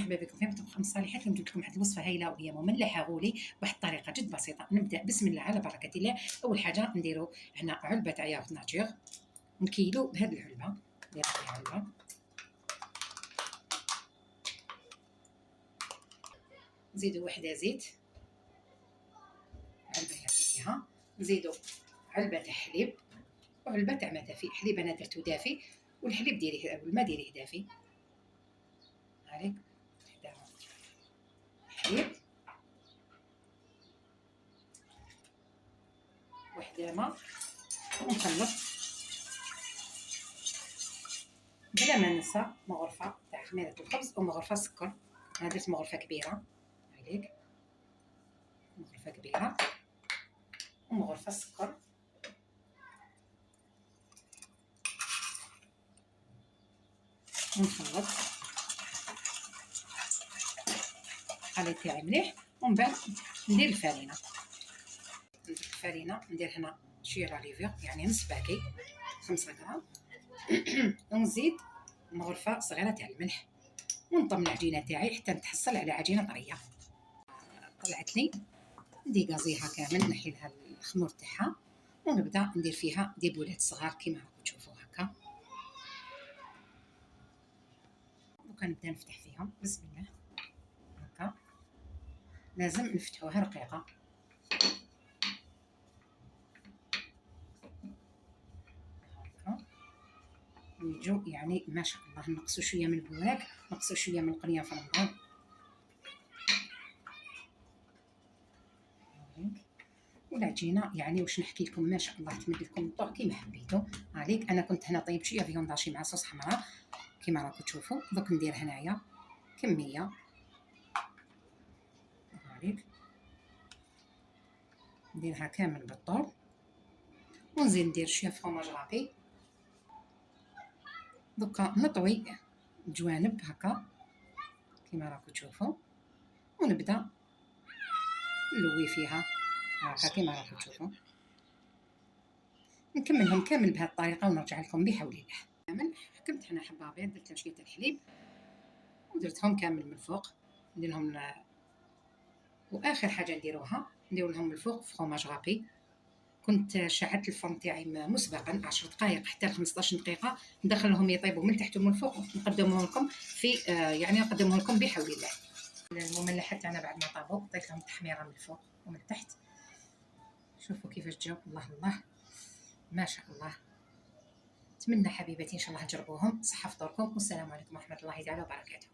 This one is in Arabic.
مرحبا بكم في مطبخ الصالحات. اليوم جبت لكم واحد الوصفه هايله وهي مملحه غولي بواحد الطريقه جد بسيطه. نبدا بسم الله على بركه الله. اول حاجه نديروا هنا علبه تاع ياغورت ناتور، نكيلو بهذه العلبه، ندير فيها علبه، نزيدوا وحده زيت، علبه يعني فيها، نزيدوا علبه تاع حليب وعلبه تاع ماء دافي. حليب انا درتو دافي والحليب ديريه والماء ديريه دافي. هاك حليب وحده ماء، ونخلط بلا ما ننسى مغرفه تاع خميره الخبز ومغرفه سكر. انا درت مغرفه كبيره، هاك مغرفه كبيره ومغرفه سكر، ونخلط الخليط تاعي مليح. ومن بعد ندير الفرينه، ندير هنا شويه لاليفير يعني نص باكي 5 غرام ونزيد مغرفه صغيره تاع الملح، ونطم العجينه تاعي حتى نتحصل على عجينه طريه. طلعت لي نديكازيها كامل، نحي لها الخمور تاعها، ونبدا ندير فيها دي بولات صغار كيما راكم تشوفوا هكا. وكنبدا نفتح فيهم بسم الله هكا، لازم نفتحوها رقيقه. ويجو يعني ما شاء الله. نقصوا شويه من البوراك، نقصوا شويه من القريه في رمضان. والعجينه يعني واش نحكي لكم، ما شاء الله تمد لكم الطوع كيما حبيتوا. هذيك انا كنت هنا طيب شويه فيونداشي مع صوص حمراء كيما راكم تشوفوا. دوك ندير هنايا كميه، هذيك نديرها كامل بالطول، ونزيد ندير شويه فرomاج رابي. دوكا نطوي الجوانب هكا كيما راكم تشوفوا، ونبدا نلوي فيها هكا كيما راكم تشوفوا. نكملهم كامل بهذه الطريقه ونرجع لكم بحول الله. كامل حكمت هنا حبه بيض، درت لها شويه الحليب ودرتهم كامل من الفوق، ندير لهم. واخر حاجه ندير لهم من الفوق فرomاج رابي. كنت شعلت الفرن تاعي مسبقا 10 دقائق حتى 15 دقيقه، ندخلهم يطيبوا من تحت ومن فوق، نقدمهم لكم في يعني نقدمهم لكم بحول الله. المملحات تاعنا بعد ما طابوا عطيت لهم تحميره من الفوق ومن تحت. شوفوا كيفاش جاو، الله الله ما شاء الله. اتمنى حبيبتي ان شاء الله تجربوهم. صحه فطوركم، والسلام عليكم ورحمه الله تعالى وبركاته.